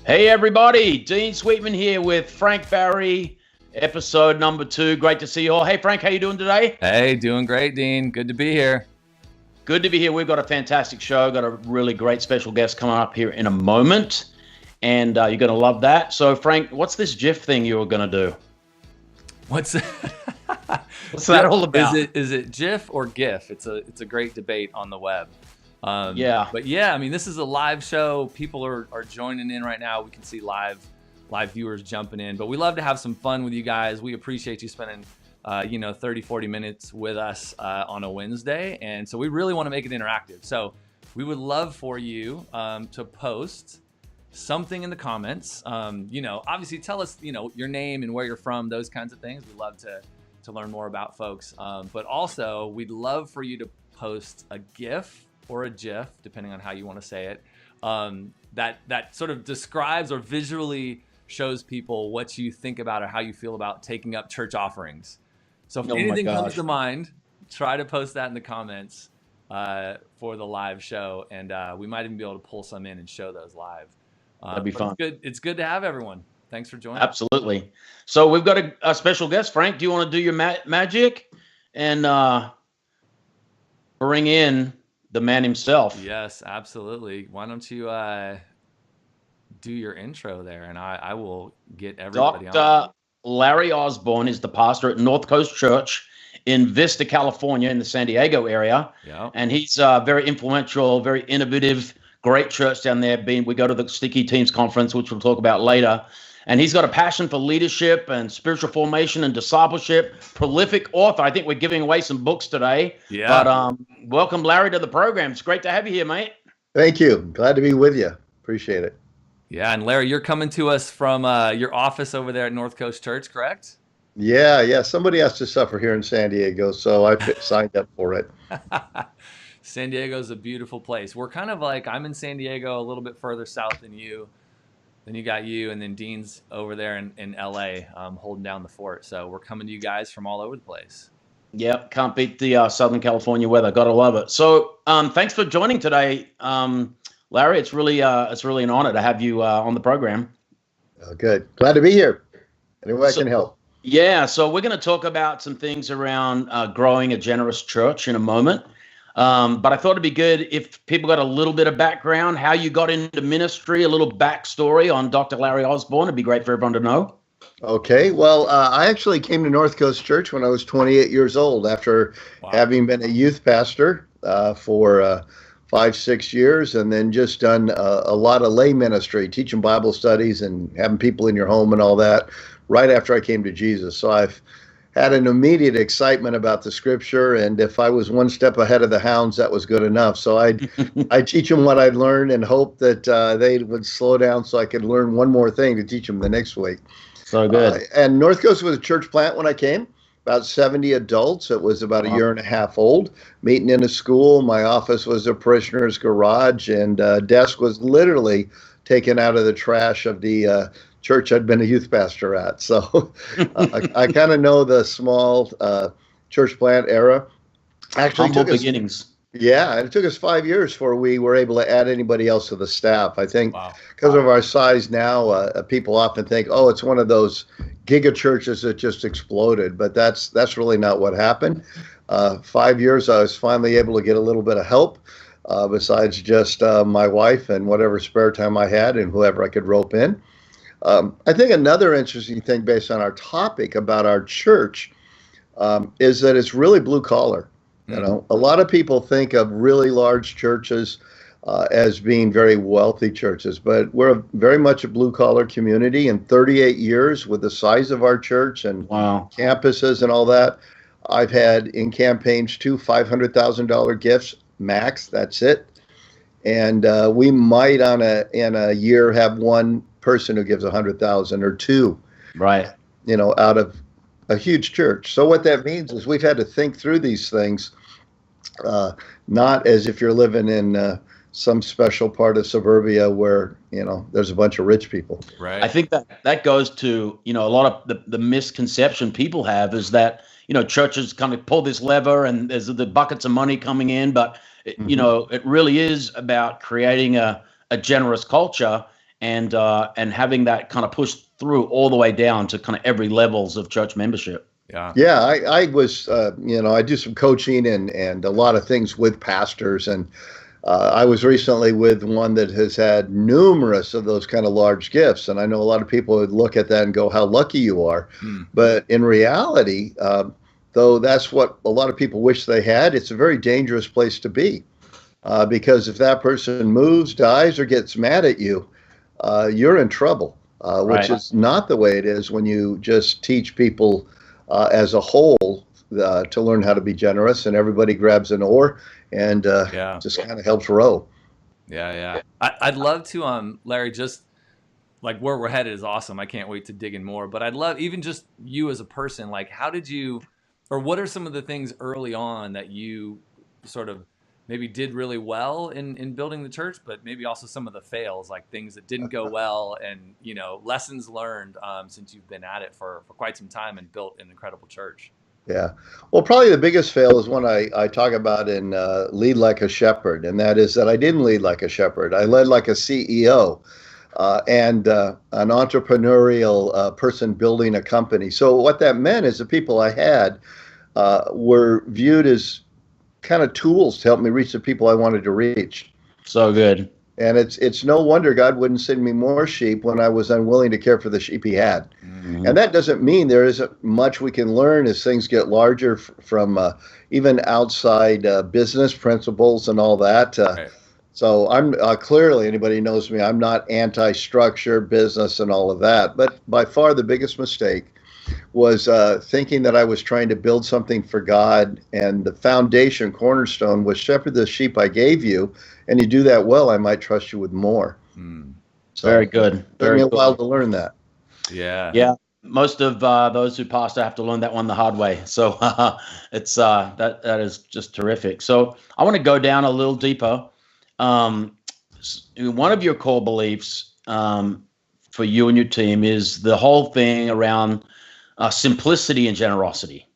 Hey everybody, Dean Sweetman here with Frank Barry, episode number 2. Great to see you all. Hey Frank, how you doing today? Hey, doing great, Dean. Good to be here. Good to be here. We've got a fantastic show. Got a really great special guest coming up here in a moment, and you're going to love that. So Frank, what's this GIF thing you were going to do? What's that all about? Is it GIF or GIF? It's a great debate on the web. Yeah. But yeah, I mean, this is a live show. People are joining in right now. We can see live viewers jumping in. But we love to have some fun with you guys. We appreciate you spending 30, 40 minutes with us on a Wednesday. And so we really want to make it interactive. So we would love for you to post something in the comments. Obviously tell us, your name and where you're from, those kinds of things. We love to learn more about folks. But also we'd love for you to post a GIF or a GIF, depending on how you want to say it, that sort of describes or visually shows people what you think about or how you feel about taking up church offerings. So if anything comes to mind, try to post that in the comments for the live show, and we might even be able to pull some in and show those live. That'd be fun. It's good to have everyone. Thanks for joining. Absolutely. So we've got a special guest. Frank, do you want to do your magic and bring in the man himself? Yes, absolutely. Why don't you do your intro there, and I will get everybody on. Dr. Larry Osborne is the pastor at North Coast Church in Vista, California, in the San Diego area. Yeah. And he's very influential, very innovative, great church down there. We go to the Sticky Teams Conference, which we'll talk about later. And he's got a passion for leadership and spiritual formation and discipleship. Prolific author. I think we're giving away some books today. Yeah. But welcome, Larry, to the program. It's great to have you here, mate. Thank you. Glad to be with you. Appreciate it. Yeah, and Larry, you're coming to us from your office over there at North Coast Church, correct? Yeah. Somebody has to suffer here in San Diego, so I signed up for it. San Diego's a beautiful place. We're kind of like, I'm in San Diego, a little bit further south than you. Then you got you, and then Dean's over there in LA, holding down the fort. So we're coming to you guys from all over the place. Yep, can't beat the Southern California weather. Gotta love it. So thanks for joining today, Larry. It's really an honor to have you on the program. Good. Glad to be here. Any way I can help. Yeah, so we're going to talk about some things around growing a generous church in a moment. But I thought it'd be good if people got a little bit of background, how you got into ministry, a little backstory on Dr. Larry Osborne. It'd be great for everyone to know. Okay. Well, I actually came to North Coast Church when I was 28 years old after having been a youth pastor for 5-6 years, and then just done a lot of lay ministry, teaching Bible studies and having people in your home and all that right after I came to Jesus. So I've had an immediate excitement about the scripture, and if I was one step ahead of the hounds, that was good enough. So I'd teach them what I'd learned and hope that they would slow down so I could learn one more thing to teach them the next week. So good. And North Coast was a church plant when I came, about 70 adults. It was about a year and a half old, meeting in a school. My office was a parishioner's garage, and desk was literally taken out of the trash of the church I'd been a youth pastor at. So I kind of know the small church plant era. Actually, humble beginnings. Yeah, and it took us 5 years before we were able to add anybody else to the staff. I think because of our size now, people often think, oh, it's one of those giga churches that just exploded. But that's really not what happened. 5 years, I was finally able to get a little bit of help besides just my wife and whatever spare time I had and whoever I could rope in. I think another interesting thing based on our topic about our church is that it's really blue collar. You know, a lot of people think of really large churches as being very wealthy churches, but we're very much a blue collar community. In 38 years, with the size of our church and campuses and all that, I've had in campaigns 2 $500,000 gifts max. That's it. And we might in a year have one person who gives 100,000 or two, right? Out of a huge church. So what that means is we've had to think through these things, not as if you're living in some special part of suburbia where, there's a bunch of rich people. Right. I think that goes to, a lot of the misconception people have is that, churches kind of pull this lever and there's the buckets of money coming in, but it really is about creating a generous culture. and having that kind of push through all the way down to kind of every levels of church membership. Yeah. I was, I do some coaching and a lot of things with pastors, and I was recently with one that has had numerous of those kind of large gifts. And I know a lot of people would look at that and go, how lucky you are. But in reality, though that's what a lot of people wish they had, it's a very dangerous place to be. Because if that person moves, dies, or gets mad at you, you're in trouble, which is not the way it is when you just teach people as a whole to learn how to be generous, and everybody grabs an oar and just kind of helps row. I'd love to, Larry, just like where we're headed is awesome. I can't wait to dig in more, but I'd love even just you as a person, like how did you, or what are some of the things early on that you sort of maybe did really well in building the church, but maybe also some of the fails, like things that didn't go well, and lessons learned since you've been at it for quite some time and built an incredible church. Yeah. Well, probably the biggest fail is one I talk about in Lead Like a Shepherd, and that is that I didn't lead like a shepherd. I led like a CEO and an entrepreneurial person building a company. So what that meant is the people I had were viewed as kind of tools to help me reach the people I wanted to reach. So good. And it's no wonder God wouldn't send me more sheep when I was unwilling to care for the sheep he had. And that doesn't mean there isn't much we can learn as things get larger from even outside business principles and all that. So I'm clearly, anybody who knows me, I'm not anti-structure, business, and all of that. But by far the biggest mistake was thinking that I was trying to build something for God, and the foundation, cornerstone, was shepherd the sheep I gave you, and you do that well, I might trust you with more. So very good. It took me a while to learn that. Yeah. Most of those who pastor have to learn that one the hard way. So it's that is just terrific. So I want to go down a little deeper. One of your core beliefs for you and your team is the whole thing around simplicity and generosity.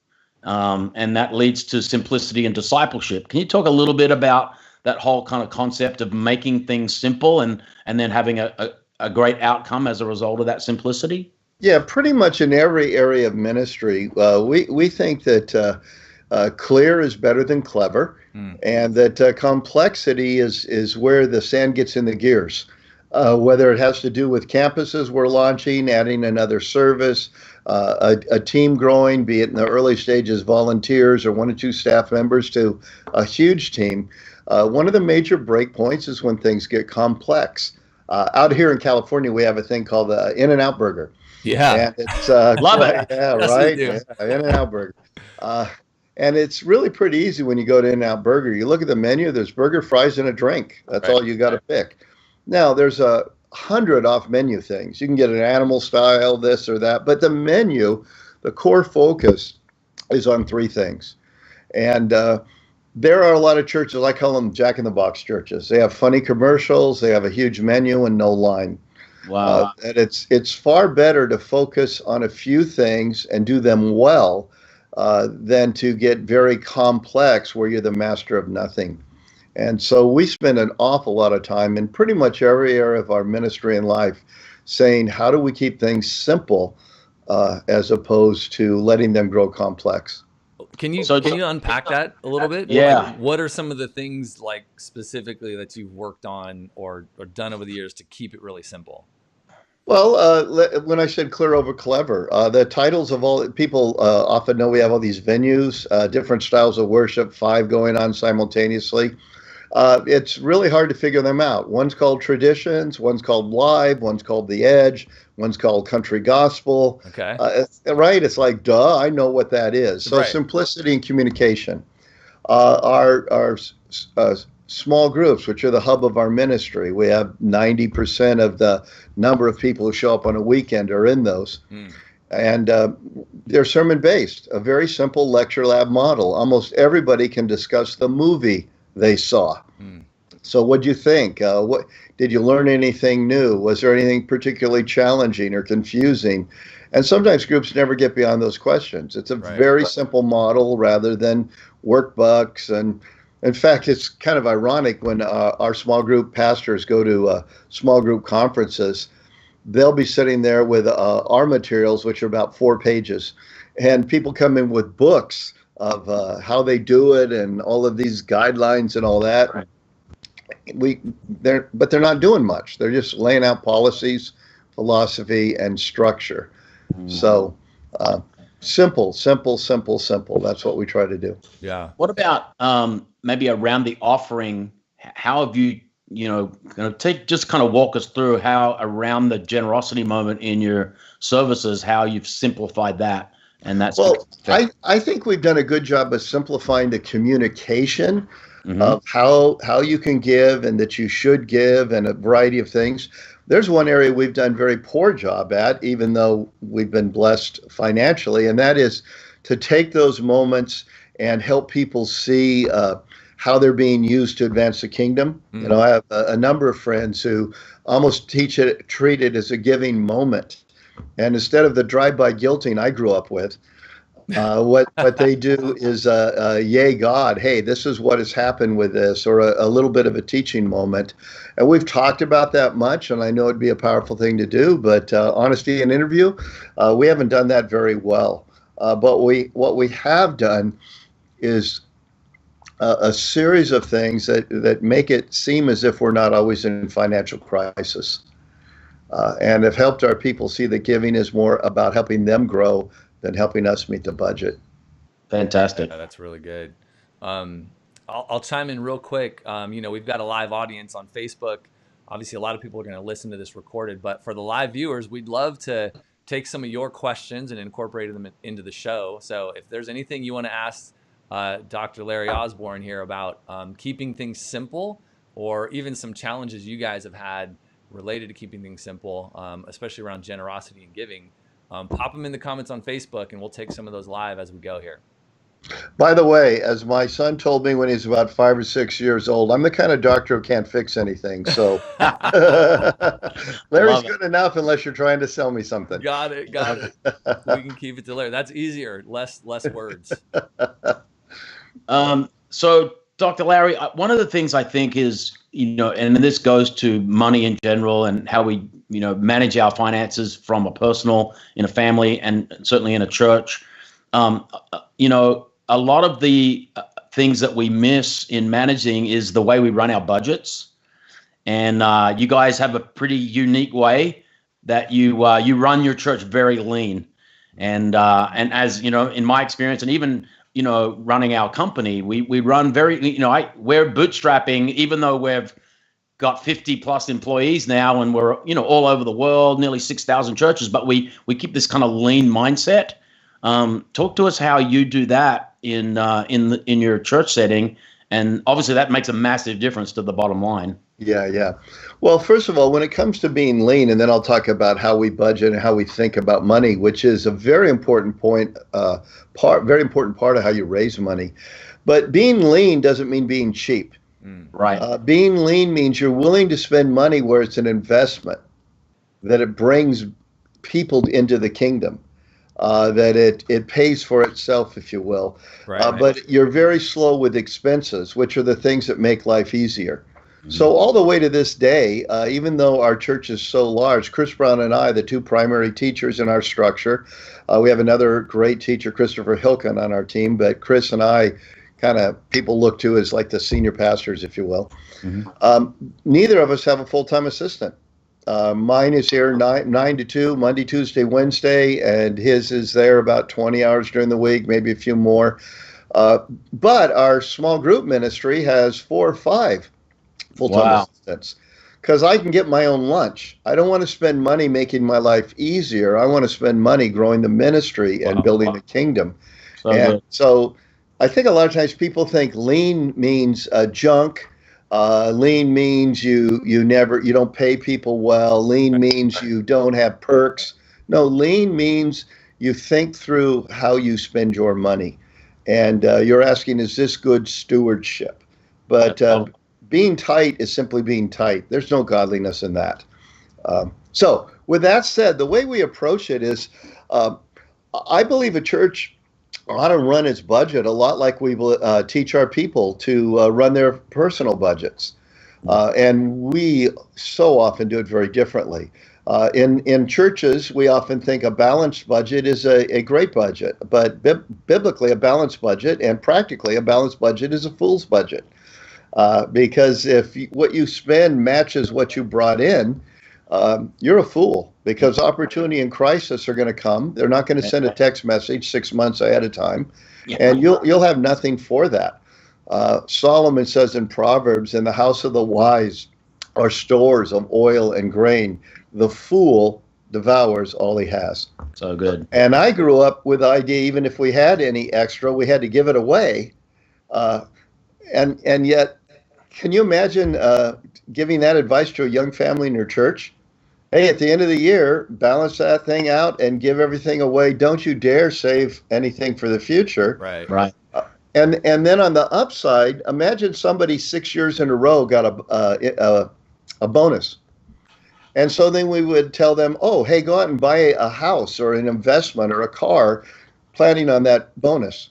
And that leads to simplicity and discipleship. Can you talk a little bit about that whole kind of concept of making things simple and then having a great outcome as a result of that simplicity? Yeah, pretty much in every area of ministry, we think that clear is better than clever, and that complexity is where the sand gets in the gears. Whether it has to do with campuses we're launching, adding another service, a team growing, be it in the early stages, volunteers or 1 or 2 staff members, to a huge team. One of the major breakpoints is when things get complex. Out here in California, we have a thing called the In-N-Out Burger. Yeah, and it's love it. Yeah, right. Yeah, In-N-Out Burger. And it's really pretty easy when you go to In-N-Out Burger. You look at the menu. There's burger, fries, and a drink. That's all you got to pick. Now, there's 100 off-menu things. You can get an animal style, this or that. But the menu, the core focus is on 3 things. And there are a lot of churches, I call them jack-in-the-box churches. They have funny commercials. They have a huge menu and no line. Wow. And it's far better to focus on a few things and do them well than to get very complex where you're the master of nothing. And so we spend an awful lot of time in pretty much every area of our ministry and life saying, how do we keep things simple as opposed to letting them grow complex? Can you unpack that a little bit? Yeah. Like, what are some of the things, like, specifically that you've worked on or done over the years to keep it really simple? Well, when I said clear over clever, the titles of all people often know we have all these venues, different styles of worship, 5 going on simultaneously. It's really hard to figure them out. One's called Traditions, one's called Live, one's called The Edge, one's called Country Gospel. Okay. It's like, duh, I know what that is. So simplicity and communication. Our small groups, which are the hub of our ministry. We have 90% of the number of people who show up on a weekend are in those. And they're sermon-based, a very simple lecture lab model. Almost everybody can discuss the movie they saw. So what'd you think? What did you learn anything new? Was there anything particularly challenging or confusing? And sometimes groups never get beyond those questions. It's a very simple model rather than workbooks and In fact, it's kind of ironic when our small group pastors go to small group conferences. They'll be sitting there with our materials, which are about 4 pages, and people come in with books of how they do it and all of these guidelines and all that. Right. But they're not doing much. They're just laying out policies, philosophy, and structure. So simple. That's what we try to do. Yeah. What about maybe around the offering? How have you, just kind of walk us through how around the generosity moment in your services, how you've simplified that? And that's I think we've done a good job of simplifying the communication of how you can give and that you should give and a variety of things. There's one area we've done very poor job at, even though we've been blessed financially, and that is to take those moments and help people see how they're being used to advance the kingdom. I have a number of friends who almost treat it as a giving moment. And instead of the drive-by guilting I grew up with, what they do is, yay, God, hey, this is what has happened with this, or a little bit of a teaching moment. And we've talked about that much, and I know it'd be a powerful thing to do, but honesty in interview, we haven't done that very well. But what we have done is a series of things that make it seem as if we're not always in financial crisis. And have helped our people see that giving is more about helping them grow than helping us meet the budget. Fantastic. Yeah, that's really good. I'll chime in real quick. We've got a live audience on Facebook. Obviously, a lot of people are going to listen to this recorded, but for the live viewers, we'd love to take some of your questions and incorporate them into the show. So if there's anything you want to ask Dr. Larry Osborne here about keeping things simple, or even some challenges you guys have had related to keeping things simple, especially around generosity and giving, pop them in the comments on Facebook, and we'll take some of those live as we go here. By the way, as my son told me when he was about 5 or 6 years old, I'm the kind of doctor who can't fix anything. So Larry's good enough unless you're trying to sell me something. Got it. We can keep it to Larry. That's easier. Less words. So Dr. Larry, one of the things I think is, and this goes to money in general and how we, manage our finances from a personal, in a family, and certainly in a church. A lot of the things that we miss in managing is the way we run our budgets. And you guys have a pretty unique way that you run your church very lean. And as in my experience, and even running our company, we run very, we're bootstrapping, even though we've got 50 plus employees now, and we're, all over the world, nearly 6,000 churches, but we keep this kind of lean mindset. Talk to us how you do that in your church setting, and obviously that makes a massive difference to the bottom line. Yeah. Well, first of all, when it comes to being lean, and then I'll talk about how we budget and how we think about money, which is a very important very important part of how you raise money. But being lean doesn't mean being cheap. Right. Being lean means you're willing to spend money where it's an investment, that it brings people into the kingdom, that it pays for itself, if you will. Right. But you're very slow with expenses, which are the things that make life easier. So all the way to this day, even though our church is so large, Chris Brown and I, the two primary teachers in our structure, we have another great teacher, Christopher Hilken, on our team, but Chris and I kind of people look to as like the senior pastors, if you will. Neither of us have a full-time assistant. Mine is here 9 to 2, Monday, Tuesday, Wednesday, and his is there about 20 hours during the week, maybe a few more. But our small group ministry has 4 or 5 full-time assistants, because I can get my own lunch. I don't want to spend money making my life easier. I want to spend money growing the ministry and building the kingdom. So I think a lot of times people think lean means junk. Lean means you don't pay people well. Lean means you don't have perks. No, lean means you think through how you spend your money. And you're asking, is this good stewardship? But being tight is simply being tight. There's no godliness in that. So with that said, the way we approach it is, I believe a church ought to run its budget a lot like we teach our people to run their personal budgets. And we so often do it very differently. In churches, we often think a balanced budget is a great budget, but biblically, a balanced budget and practically a balanced budget is a fool's budget. Because if what you spend matches what you brought in, you're a fool, because opportunity and crisis are going to come. They're not going to send a text message 6 months ahead of time, and you'll have nothing for that. Solomon says in Proverbs, in the house of the wise are stores of oil and grain. The fool devours all he has. So good. And I grew up with the idea, even if we had any extra, we had to give it away. And yet, can you imagine giving that advice to a young family in your church? Hey, at the end of the year, balance that thing out and give everything away. Don't you dare save anything for the future. Right. And then on the upside, imagine somebody 6 years in a row got a bonus. And so then we would tell them, oh, hey, go out and buy a house or an investment or a car, planning on that bonus.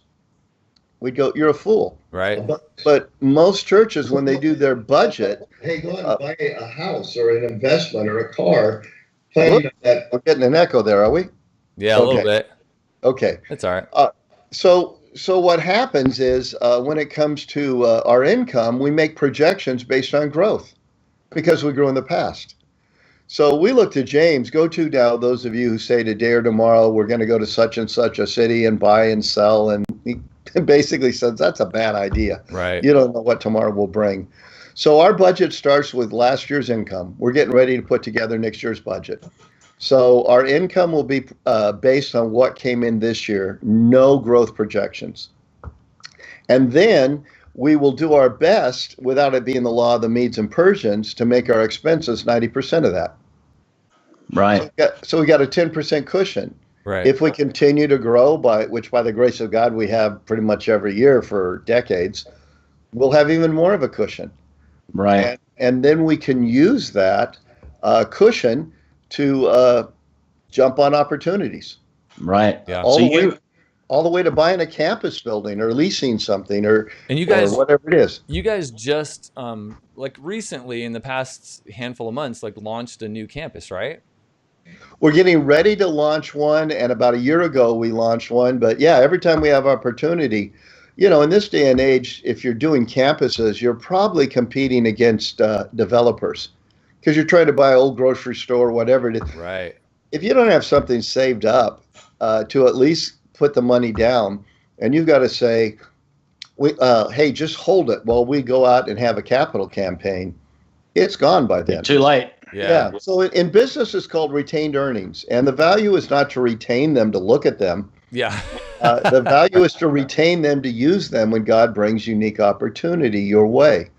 We'd go, you're a fool. Right. But most churches, when they do their budget, hey, go out and buy a house or an investment or a car, planning on that. We're getting an echo there, are we? Yeah, a little bit. Okay. That's all right. So what happens is when it comes to our income, we make projections based on growth because we grew in the past. So we looked at James. Go to now, those of you who say today or tomorrow, we're going to go to such and such a city and buy and sell. And he basically says that's a bad idea. Right. You don't know what tomorrow will bring. So our budget starts with last year's income. We're getting ready to put together next year's budget. So our income will be based on what came in this year, no growth projections. And then we will do our best, without it being the law of the Medes and Persians, to make our expenses 90% of that. Right. So we got a 10% cushion. Right. If we continue to grow, which by the grace of God we have pretty much every year for decades, we'll have even more of a cushion. Right. And then we can use that cushion to jump on opportunities. Right. Yeah. All the way to buying a campus building or leasing something or whatever it is. You guys just like recently in the past handful of months launched a new campus, right? We're getting ready to launch one, and about a year ago we launched one. But yeah, every time we have opportunity, in this day and age, if you're doing campuses, you're probably competing against developers because you're trying to buy an old grocery store, whatever it is. Right. If you don't have something saved up to at least put the money down, and you've got to say, hey, just hold it while we go out and have a capital campaign, it's gone by then. Too late. Yeah. So in business, it's called retained earnings. And the value is not to retain them, to look at them. Yeah. The value is to retain them, to use them when God brings unique opportunity your way.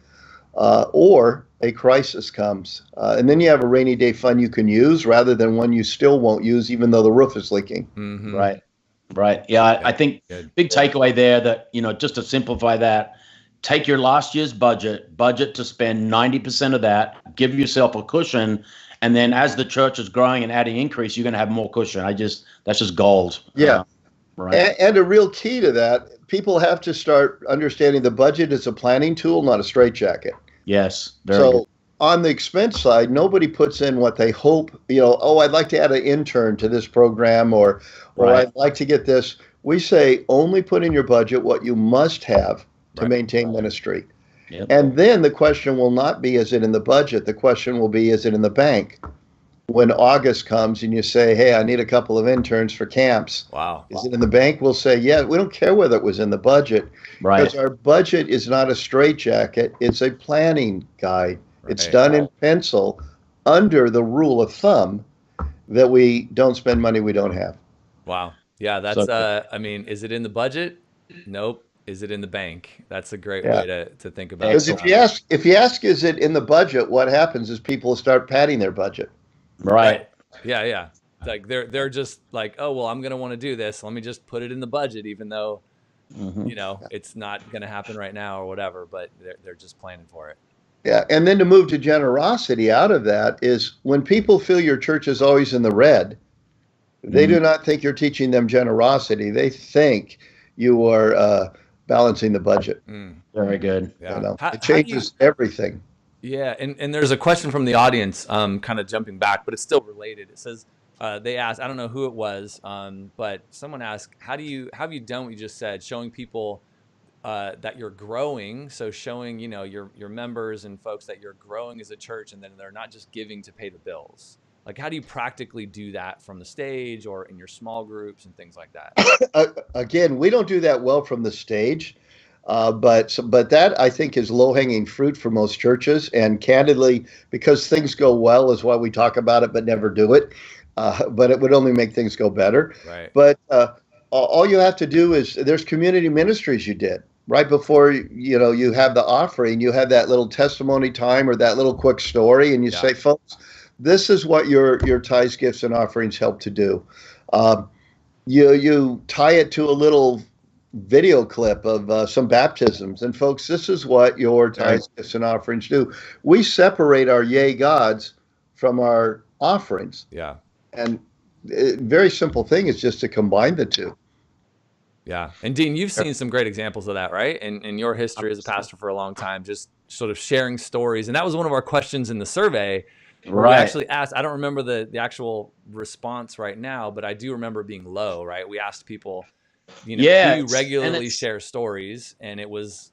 Or a crisis comes. And then you have a rainy day fund you can use rather than one you still won't use, even though the roof is leaking. Mm-hmm. Right. Right. Yeah. I think big takeaway there that, just to simplify that, take your last year's budget to spend 90% of that, give yourself a cushion. And then as the church is growing and adding increase, you're going to have more cushion. That's just gold. Yeah. Right. And a real key to that, people have to start understanding the budget is a planning tool, not a straitjacket. Yes. So on the expense side, nobody puts in what they hope, I'd like to add an intern to this program or I'd like to get this. We say only put in your budget what you must have to maintain ministry. Yep. And then the question will not be, is it in the budget? The question will be, is it in the bank? When August comes and you say, hey, I need a couple of interns for camps. Wow. Is it in the bank? We'll say, yeah, we don't care whether it was in the budget. Right. Because our budget is not a straitjacket. It's a planning guide. Right. It's done in pencil under the rule of thumb that we don't spend money we don't have. Wow. Yeah, that's, is it in the budget? Nope. Is it in the bank? That's a great way to think about it. Because if you ask, is it in the budget, what happens is people start padding their budget. Right. Yeah, yeah. Like they're just like, oh, well, I'm going to want to do this. Let me just put it in the budget, even though, it's not going to happen right now or whatever, but they're just planning for it. Yeah. And then to move to generosity out of that is when people feel your church is always in the red, They do not think you're teaching them generosity. They think you are balancing the budget. Very good. Yeah. You know, it changes everything. Yeah, and there's a question from the audience, kind of jumping back, but it's still related. It says, they asked, I don't know who it was, but someone asked, how have you done what you just said, showing people that you're growing, so showing, you know, your members and folks that you're growing as a church, and then they're not just giving to pay the bills. Like, how do you practically do that from the stage or in your small groups and things like that? Again, we don't do that well from the stage. But that, I think, is low-hanging fruit for most churches. And candidly, because things go well is why we talk about it but never do it. But it would only make things go better. Right. But all you have to do is, there's community ministries you did. Right before, you know, you have the offering, you have that little testimony time or that little quick story, and you say, folks, this is what your tithes, gifts, and offerings help to do. You tie it to a little video clip of some baptisms, and folks, this is what your tithes, gifts, and offerings do. We separate our yay gods from our offerings. Yeah. And very simple thing is just to combine the two. Yeah. And Dean, you've seen some great examples of that, right? In your history as a pastor for a long time, just sort of sharing stories. And that was one of our questions in the survey. Right. We actually asked, I don't remember the actual response right now, but I do remember it being low, right? We asked people, you know, do you regularly share stories? And it was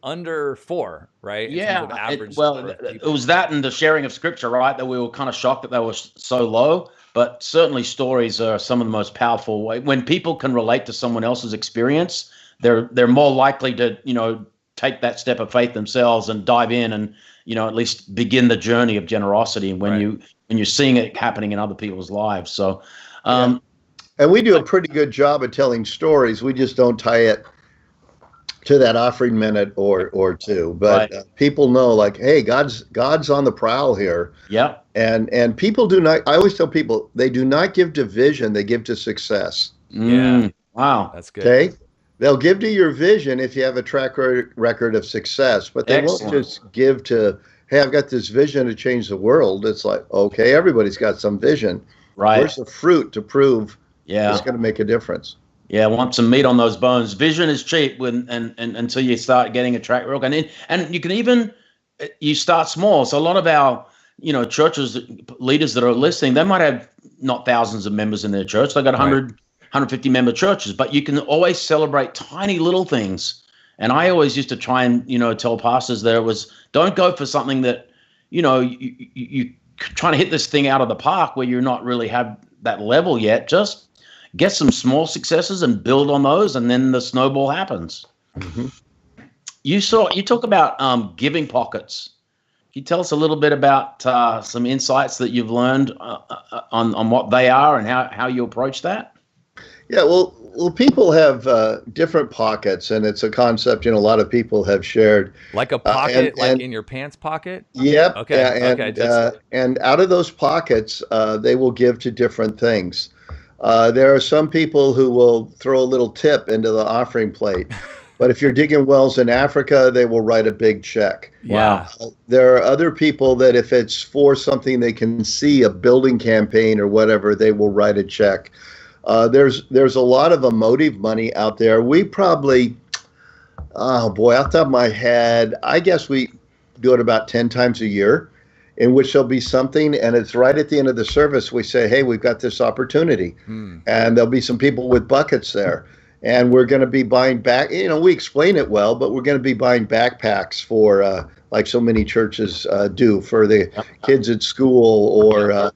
under 4, right? Yeah. Average it was that and the sharing of scripture, right? That we were kind of shocked that they were so low. But certainly stories are some of the most powerful way. When people can relate to someone else's experience, they're more likely to, you know, take that step of faith themselves and dive in and, you know, at least begin the journey of generosity when you're seeing it happening in other people's lives. So, and we do a pretty good job of telling stories. We just don't tie it to that offering minute or two. But people know, like, hey, God's on the prowl here. Yeah. And people do not. I always tell people they do not give to vision; they give to success. Yeah. Wow. That's good. Okay. They'll give to your vision if you have a track record of success, but they won't just give to, hey, I've got this vision to change the world. It's like, okay, everybody's got some vision. Right. Where's the fruit to prove it's going to make a difference? Yeah, want some meat on those bones. Vision is cheap and until you start getting a track record. And you can even, you start small. So a lot of our, you know, churches, leaders that are listening, they might have not thousands of members in their church. They got 100, 150 member churches, but you can always celebrate tiny little things. And I always used to try and, you know, tell pastors that it was, don't go for something that, you know, you trying to hit this thing out of the park where you're not really have that level yet. Just get some small successes and build on those, and then the snowball happens. Mm-hmm. You talk about giving pockets. Can you tell us a little bit about some insights that you've learned on what they are and how you approach that? Yeah, well, people have different pockets, and it's a concept, you know, a lot of people have shared. Like a pocket, like in your pants pocket? Yep. Okay. Yeah, and out of those pockets, they will give to different things. There are some people who will throw a little tip into the offering plate. But if you're digging wells in Africa, they will write a big check. Wow. There are other people that if it's for something they can see, a building campaign or whatever, they will write a check. There's a lot of emotive money out there. We probably, off the top of my head, I guess we do it about 10 times a year, in which there'll be something, and it's right at the end of the service, we say, hey, we've got this opportunity. And there'll be some people with buckets there. And we're going to be buying back, you know, we explain it well, but we're going to be buying backpacks for, like so many churches do, for the kids at school. Or,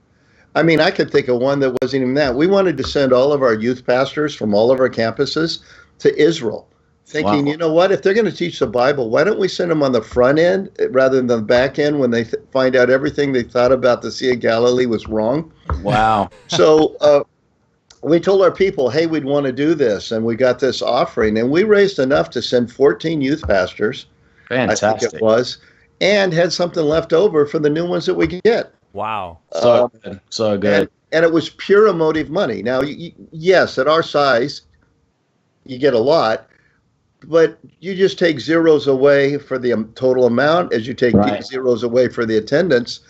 I mean, I could think of one that wasn't even that. We wanted to send all of our youth pastors from all of our campuses to Israel, thinking, you know what, if they're going to teach the Bible, why don't we send them on the front end rather than the back end when they find out everything they thought about the Sea of Galilee was wrong? Wow. So, we told our people, hey, we'd want to do this, and we got this offering, and we raised enough to send 14 youth pastors. Fantastic. I think it was, and had something left over for the new ones that we get. Wow. So good. And it was pure emotive money. Now, yes, at our size, you get a lot, but you just take zeros away for the total amount as you take zeros away for the attendance.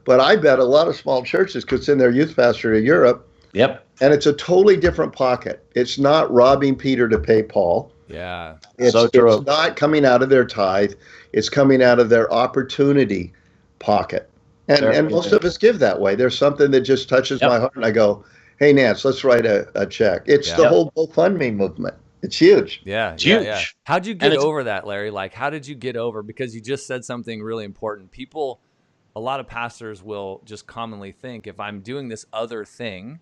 But I bet a lot of small churches could send their youth pastor to Europe Yep. And it's a totally different pocket. It's not robbing Peter to pay Paul. Yeah. It's not coming out of their tithe. It's coming out of their opportunity pocket. And most of us give that way. There's something that just touches my heart, and I go, hey, Nance, let's write a check. It's the whole GoFundMe movement. It's huge. Yeah, it's huge. Yeah. How'd you get over that, Larry? Like, how did you get over? Because you just said something really important. People, a lot of pastors will just commonly think, if I'm doing this other thing,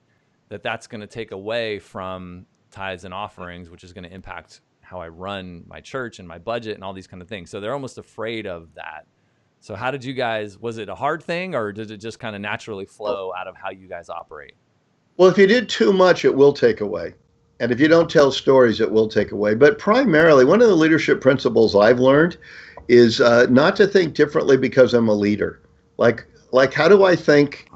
that's going to take away from tithes and offerings, which is going to impact how I run my church and my budget and all these kind of things. So they're almost afraid of that. So how did you guys, was it a hard thing, or did it just kind of naturally flow out of how you guys operate? Well, if you did too much, it will take away. And if you don't tell stories, it will take away. But primarily, one of the leadership principles I've learned is not to think differently because I'm a leader. Like how do I think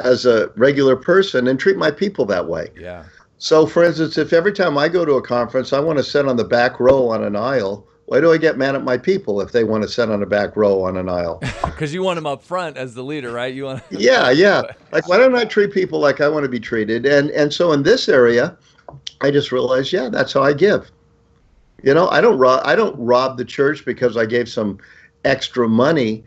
as a regular person and treat my people that way? Yeah. So, for instance, if every time I go to a conference, I want to sit on the back row on an aisle, why do I get mad at my people if they want to sit on the back row on an aisle? Because you want them up front as the leader, right? You want. Yeah. Like, why don't I treat people like I want to be treated? And so in this area, I just realized, that's how I give. I don't rob the church because I gave some extra money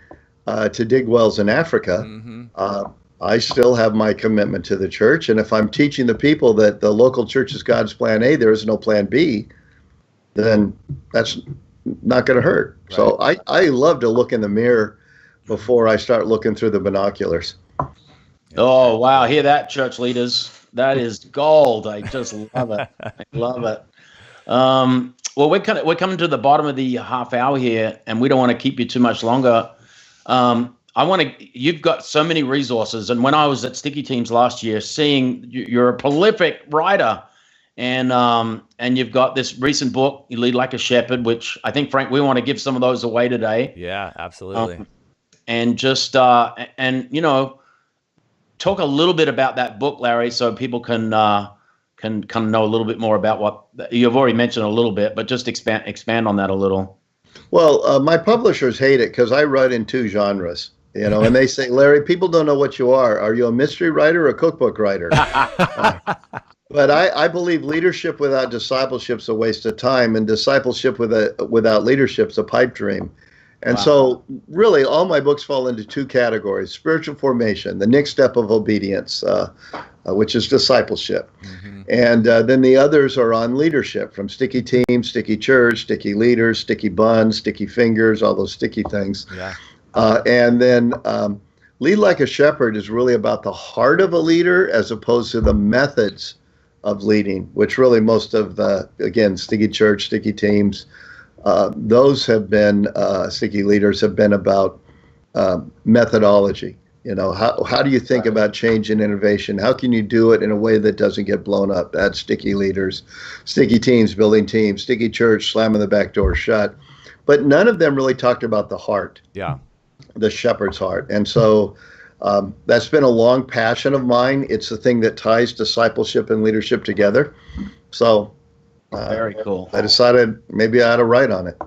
to dig wells in Africa. Mm-hmm. I still have my commitment to the church. And if I'm teaching the people that the local church is God's plan A, there is no plan B, then that's not going to hurt. Right. So I love to look in the mirror before I start looking through the binoculars. Oh, wow. Hear that, church leaders? That is gold. I just love it. I love it. Well, we're coming to the bottom of the half hour here, and we don't want to keep you too much longer. You've got so many resources. And when I was at Sticky Teams last year, seeing you're a prolific writer, and you've got this recent book, You Lead Like a Shepherd, which I think, Frank, we want to give some of those away today. Yeah, absolutely. And just, talk a little bit about that book, Larry, so people can know a little bit more about what you've already mentioned a little bit, but just expand on that a little. Well, my publishers hate it because I write in two genres, and they say, Larry, people don't know what you are. Are you a mystery writer or a cookbook writer? But I believe leadership without discipleship is a waste of time, and discipleship without leadership is a pipe dream. And so really all my books fall into two categories: spiritual formation, the next step of obedience, which is discipleship. Mm-hmm. And then the others are on leadership, from Sticky Team, Sticky Church, Sticky Leaders, Sticky Buns, Sticky Fingers, all those sticky things. Yeah. And then Lead Like a Shepherd is really about the heart of a leader as opposed to the methods of leading, which really most of again, Sticky Church, Sticky Teams, those have been, Sticky Leaders have been about methodology. How do you think about change and innovation? How can you do it in a way that doesn't get blown up? That's Sticky Leaders. Sticky Teams, building teams. Sticky Church, slamming the back door shut. But none of them really talked about the heart. Yeah. The shepherd's heart. And so that's been a long passion of mine. It's the thing that ties discipleship and leadership together. So very cool. I decided maybe I ought to write on it.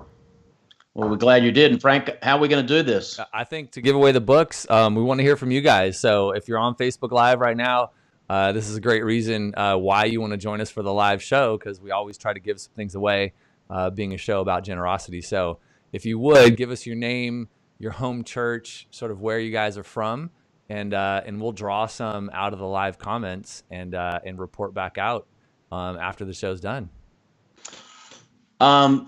Well, we're glad you did. And Frank, how are we going to do this? I think to give away the books, we want to hear from you guys. So if you're on Facebook Live right now, this is a great reason why you want to join us for the live show, because we always try to give some things away, being a show about generosity. So if you would, give us your name, your home church, sort of where you guys are from, and we'll draw some out of the live comments and report back out after the show's done. One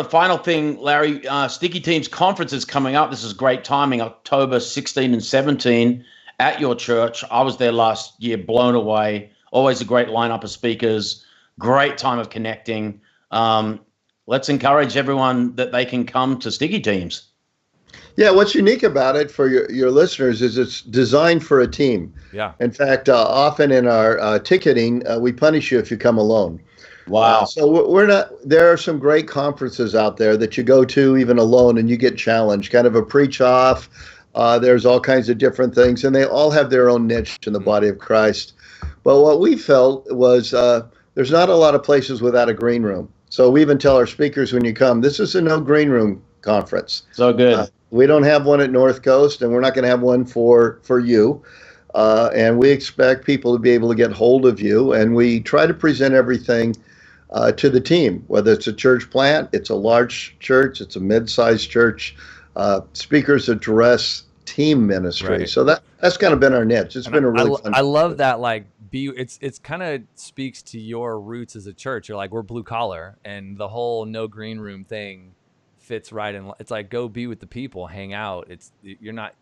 final thing, Larry, Sticky Teams conference is coming up. This is great timing, October 16 and 17 at your church. I was there last year, blown away. Always a great lineup of speakers, great time of connecting. Let's encourage everyone that they can come to Sticky Teams. Yeah, what's unique about it for your listeners is it's designed for a team. Yeah. In fact, often in our ticketing, we punish you if you come alone. Wow. So we're not. There are some great conferences out there that you go to even alone, and you get challenged. Kind of a preach off. There's all kinds of different things, and they all have their own niche in the body of Christ. But what we felt was there's not a lot of places without a green room. So we even tell our speakers when you come, this is a no green room conference. So good. We don't have one at North Coast, and we're not going to have one for you. and we expect people to be able to get hold of you. And we try to present everything to the team, whether it's a church plant, it's a large church, it's a mid-sized church. Speakers address team ministry. Right. So that's kind of been our niche. It's been a really fun. I love that. Like, it's kind of speaks to your roots as a church. You're like, we're blue collar, and the whole no green room thing fits right in. It's like, go be with the people, hang out. You're not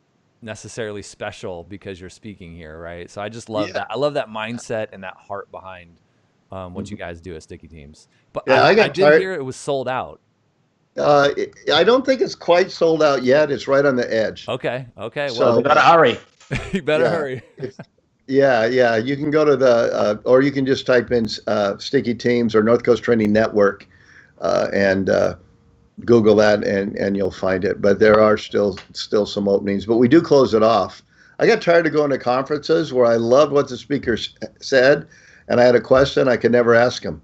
necessarily special because you're speaking here, right? So I just love that. I love that mindset and that heart behind what you guys do at Sticky Teams. But yeah, I did hear it was sold out. I don't think it's quite sold out yet. It's right on the edge. Okay. Well, so you better hurry. You better hurry. Yeah. You can go to or you can just type in Sticky Teams or North Coast Training Network, and Google that, and you'll find it. But there are still some openings. But we do close it off. I got tired of going to conferences where I loved what the speakers said, and I had a question I could never ask them.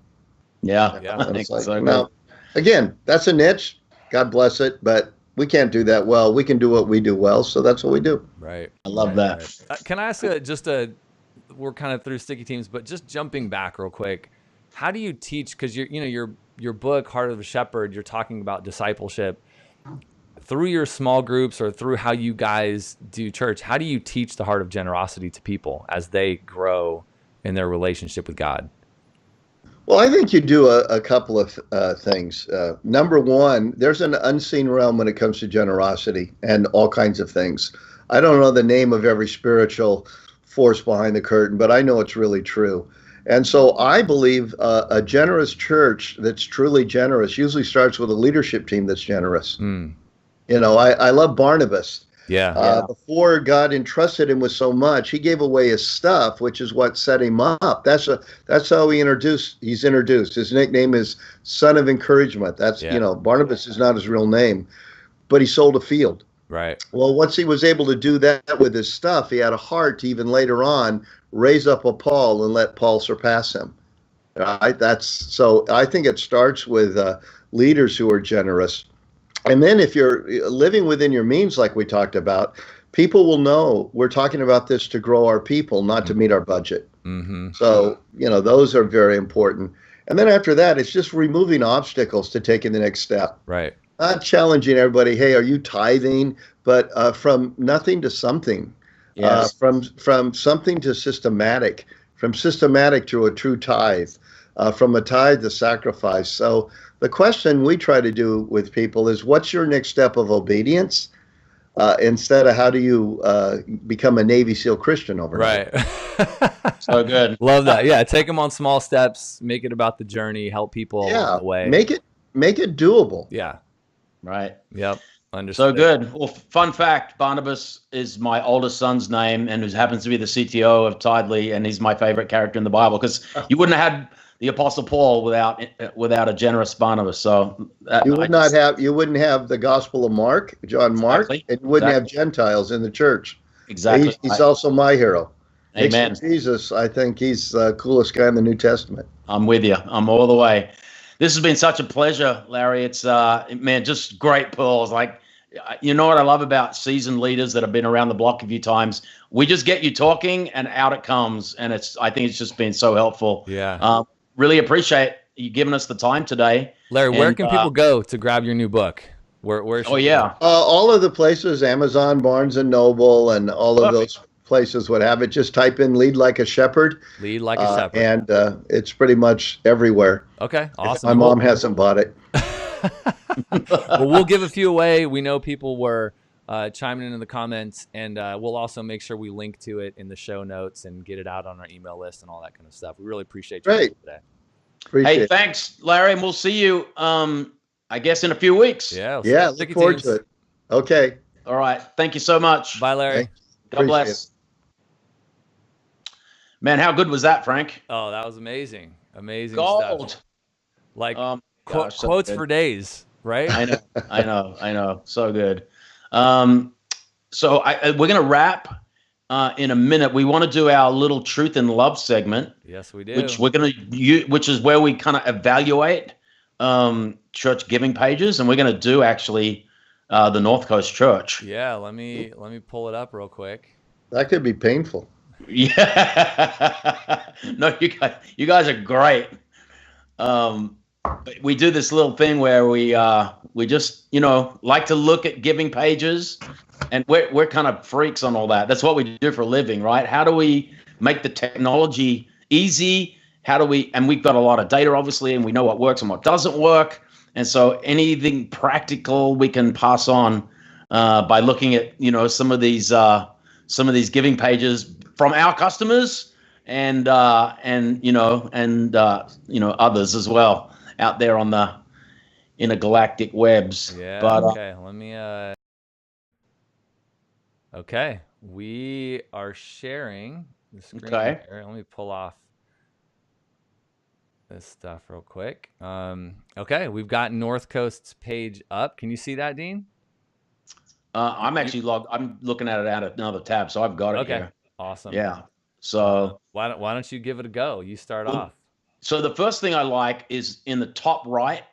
Yeah. I think so. Now, again, that's a niche. God bless it, but we can't do that well. We can do what we do well, so that's what we do. Right. I love that. Right. Can I ask we're kind of through Sticky Teams, but just jumping back real quick, how do you teach? Because your book, Heart of a Shepherd, you're talking about discipleship through your small groups or through how you guys do church. How do you teach the heart of generosity to people as they grow in their relationship with God? Well, I think you do a couple of things. Number one, there's an unseen realm when it comes to generosity and all kinds of things. I don't know the name of every spiritual force behind the curtain, but I know it's really true. And so I believe a generous church that's truly generous usually starts with a leadership team that's generous. I love Barnabas. Yeah. Before God entrusted him with so much, he gave away his stuff, which is what set him up. That's how he's introduced. His nickname is Son of Encouragement. Barnabas is not his real name, but he sold a field. Right. Well, once he was able to do that with his stuff, he had a heart to even later on raise up a Paul and let Paul surpass him. Right? So I think it starts with leaders who are generous. And then if you're living within your means, like we talked about, people will know we're talking about this to grow our people, not to meet our budget. Mm-hmm. So, those are very important. And then after that, it's just removing obstacles to taking the next step. Right. Not challenging everybody, hey, are you tithing? But from nothing to something. Yes. From something to systematic, from systematic to a true tithe, from a tithe to sacrifice. So the question we try to do with people is, what's your next step of obedience? Instead of how do you become a Navy SEAL Christian overnight? Right. So good. Love that. Yeah. Take them on small steps, make it about the journey, help people along the way. Make it doable. Yeah. Right. Yep. Understood. So good. Well, fun fact, Barnabas is my oldest son's name and who happens to be the CTO of Tidely, and he's my favorite character in the Bible, because you wouldn't have had the Apostle Paul without a generous Barnabas. So you wouldn't have the Gospel of Mark, John Mark, and you wouldn't have Gentiles in the church. Exactly. He's also my hero. Amen. Next to Jesus, I think he's the coolest guy in the New Testament. I'm with you. I'm all the way. This has been such a pleasure, Larry. It's just great pearls. Like, you know what I love about seasoned leaders that have been around the block a few times? We just get you talking and out it comes. And I think it's just been so helpful. Yeah. Really appreciate you giving us the time today. Larry, where can people go to grab your new book? Where all of the places, Amazon, Barnes and Noble, and all of those places would have it. Just type in Lead Like a Shepherd. Lead Like a Shepherd. And it's pretty much everywhere. Okay, awesome. My mom hasn't bought it. Well, we'll give a few away. We know people were chiming in the comments, and we'll also make sure we link to it in the show notes and get it out on our email list and all that kind of stuff. We really appreciate you today. Hey, thanks, Larry, and we'll see you, I guess, in a few weeks. Yeah. Look forward to it. Okay. All right. Thank you so much. Bye, Larry. God bless. Man, how good was that, Frank? Oh, that was amazing. Amazing Gold. Stuff. Like quotes for days, right? I know. So good. So we're going to wrap in a minute. We want to do our little truth and love segment. Yes, we do. Which is where we kind of evaluate church giving pages, and we're going to do actually the North Coast Church. Yeah, let me pull it up real quick. That could be painful. Yeah. No, you guys are great. But we do this little thing where we just like to look at giving pages, and we're kind of freaks on all that. That's what we do for a living, right? How do we make the technology easy? How do we? And we've got a lot of data, obviously, and we know what works and what doesn't work. And so anything practical we can pass on by looking at some of these giving pages from our customers and others as well out there on the intergalactic webs. Yeah. But okay. Let me. Okay, we are sharing the screen Okay. here. Let me pull off this stuff real quick. Okay, we've got North Coast's page up. Can you see that, Dean? I'm actually logged. I'm looking at it out of another tab, so I've got it Okay, here. awesome. Yeah. So why don't you give it a go? You start off. So the first thing I like is in the top right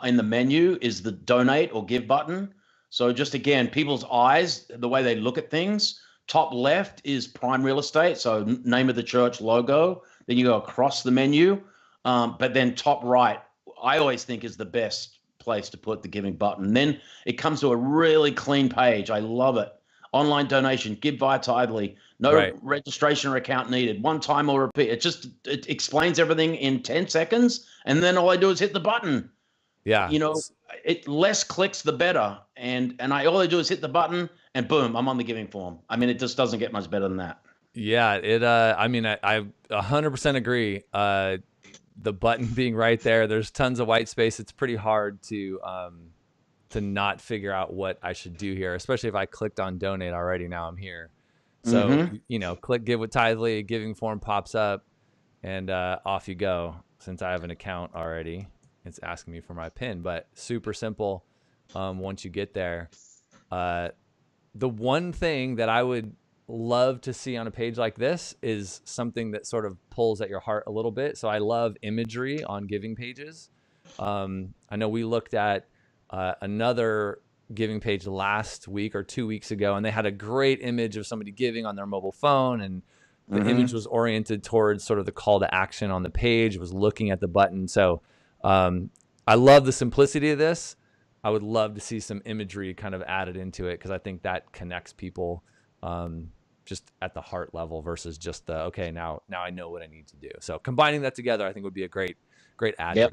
in the menu is the donate or give button. So just again, people's eyes, the way they look at things. Top left is prime real estate, so name of the church, logo. Then you go across the menu, but then top right, I always think is the best place to put the giving button. Then it comes to a really clean page. I love it. Online donation, give via Tidely, no registration or account needed, one time or repeat. It explains everything in 10 seconds, and then all I do is hit the button. Yeah. It less clicks the better, and all I do is hit the button, and boom, I'm on the giving form. I mean, it just doesn't get much better than that. Yeah, I 100% agree. The button being right there, there's tons of white space. It's pretty hard to not figure out what I should do here, especially if I clicked on donate already. Now I'm here. So, click give with Tidely, giving form pops up, and off you go. Since I have an account already, it's asking me for my PIN, but super simple once you get there. The one thing that I would love to see on a page like this is something that sort of pulls at your heart a little bit. So I love imagery on giving pages. I know we looked at another giving page last week or 2 weeks ago, and they had a great image of somebody giving on their mobile phone, and the image was oriented towards sort of the call to action on the page. It was looking at the button. So I love the simplicity of this. I would love to see some imagery kind of added into it, because I think that connects people just at the heart level versus just the, okay, now I know what I need to do. So combining that together, I think would be a great add. Yep.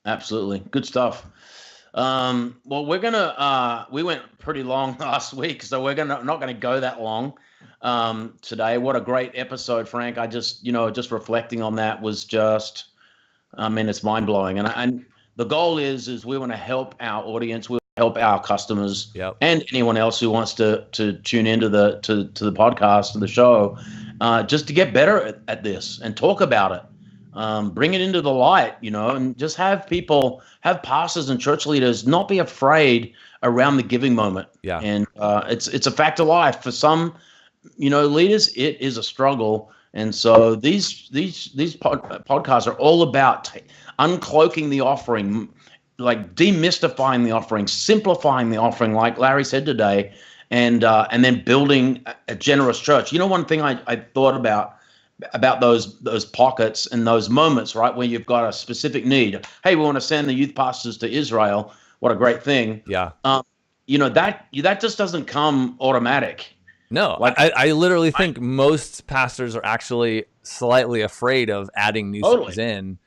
Absolutely. Good stuff. Well, we went pretty long last week, so we're not going to go that long today. What a great episode, Frank. I just reflecting on that was just, it's mind blowing. And the goal is we want to help our audience. We help our customers and anyone else who wants to tune into the podcast and the show, just to get better at this and talk about it. Bring it into the light, and just have pastors and church leaders not be afraid around the giving moment. Yeah. And it's a fact of life. For some, leaders, it is a struggle. And so these podcasts are all about uncloaking the offering, like demystifying the offering, simplifying the offering, like Larry said today, and then building a generous church. One thing I thought about those pockets and those moments, right, where you've got a specific need. Hey, we want to send the youth pastors to Israel. What a great thing. Yeah. That just doesn't come automatic. No, I literally think most pastors are actually slightly afraid of adding new things in,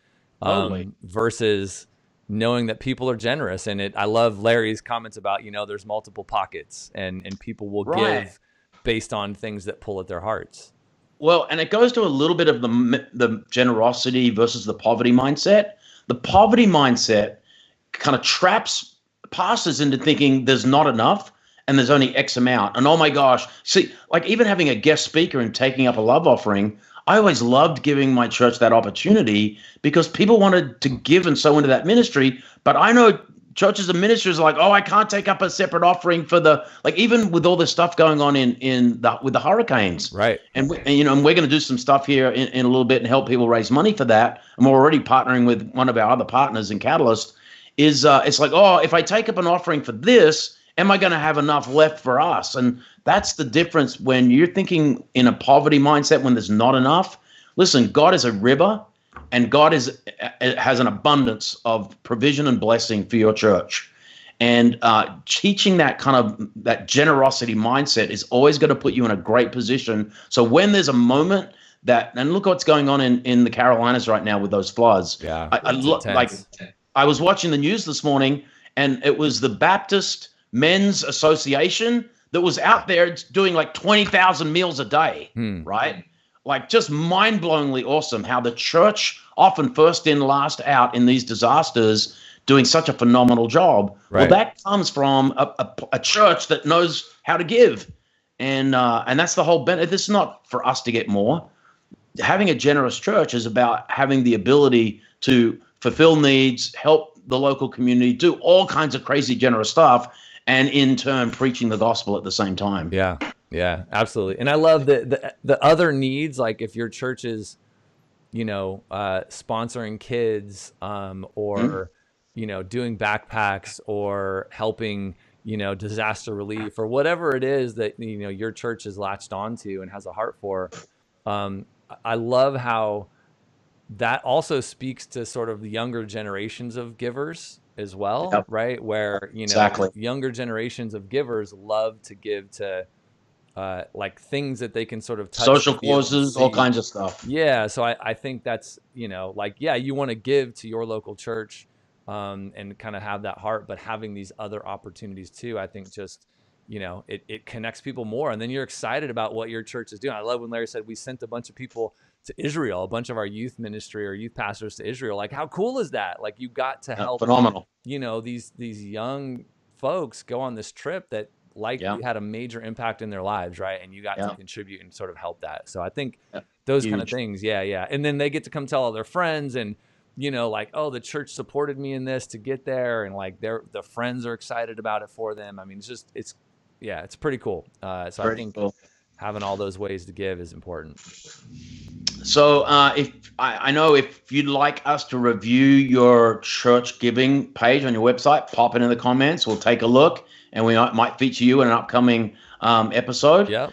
versus knowing that people are generous. And I love Larry's comments about, there's multiple pockets and people will give based on things that pull at their hearts. Well, and it goes to a little bit of the generosity versus the poverty mindset. The poverty mindset kind of traps pastors into thinking there's not enough and there's only X amount. And oh my gosh, see, like even having a guest speaker and taking up a love offering, I always loved giving my church that opportunity because people wanted to give and sow into that ministry. But I know churches and ministers are like, oh, I can't take up a separate offering for even with all this stuff going on with the hurricanes. Right. And we're going to do some stuff here in a little bit and help people raise money for that. And we're already partnering with one of our other partners in Catalyst. It's like, oh, if I take up an offering for this, am I going to have enough left for us? And that's the difference when you're thinking in a poverty mindset when there's not enough. Listen, God is a river, and God has an abundance of provision and blessing for your church. And teaching that kind of that generosity mindset is always going to put you in a great position. So when there's a moment and look what's going on in the Carolinas right now with those floods. Yeah, I was watching the news this morning, and it was the Baptist Men's Association that was out there doing like 20,000 meals a day, right? Like just mind-blowingly awesome how the church, often first in, last out in these disasters, doing such a phenomenal job. Right. Well, that comes from a church that knows how to give. And that's the whole benefit. This is not for us to get more. Having a generous church is about having the ability to fulfill needs, help the local community, do all kinds of crazy generous stuff, and in turn preaching the gospel at the same time. Yeah, absolutely. And I love the other needs, like if your church is, sponsoring kids, or doing backpacks or helping, disaster relief or whatever it is that, your church is latched onto and has a heart for. I love how that also speaks to sort of the younger generations of givers as well, yep. Right? Where, exactly. Younger generations of givers love to give to like things that they can sort of touch, social causes, all kinds of stuff. Yeah. So I think that's, you want to give to your local church, and kind of have that heart, but having these other opportunities too, I think just, it connects people more. And then you're excited about what your church is doing. I love when Larry said we sent a bunch of people to Israel, a bunch of our youth ministry or youth pastors to Israel. Like, how cool is that? Like, you got to help, phenomenal. These young folks go on this trip that had a major impact in their lives, right? And you got to contribute and sort of help that. So I think those kind of things, yeah. And then they get to come tell all their friends, and oh, the church supported me in this to get there, and like the friends are excited about it for them. I mean, it's pretty cool. So I think having all those ways to give is important. So if you'd like us to review your church giving page on your website, pop it in the comments. We'll take a look, and we might feature you in an upcoming episode. Yeah.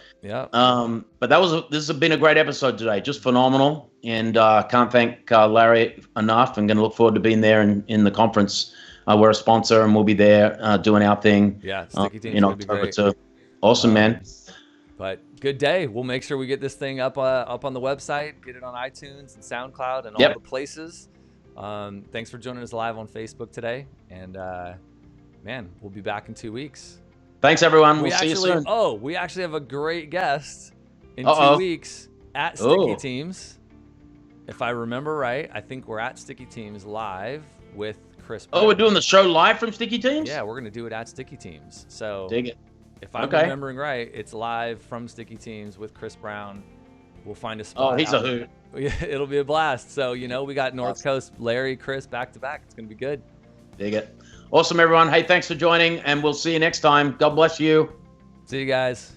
But this has been a great episode today, just phenomenal, and can't thank Larry enough. I'm going to look forward to being there in the conference. We're a sponsor, and we'll be there doing our thing. Yeah, Sticky Teams in October too. Awesome, man. But good day. We'll make sure we get this thing up on the website, get it on iTunes and SoundCloud and all the places. Thanks for joining us live on Facebook today, and man, we'll be back in 2 weeks. Thanks, everyone. We'll see you soon. Oh, we actually have a great guest in 2 weeks at Sticky Teams. If I remember right, I think we're at Sticky Teams live with Chris Brown. Oh, we're doing the show live from Sticky Teams? Yeah, we're going to do it at Sticky Teams. So dig it. If I'm remembering right, it's live from Sticky Teams with Chris Brown. We'll find a spot. Oh, he's a hoot. It'll be a blast. So, we got North Coast, Larry, Chris, back to back. It's going to be good. Dig it. Awesome, everyone. Hey, thanks for joining, and we'll see you next time. God bless you. See you guys.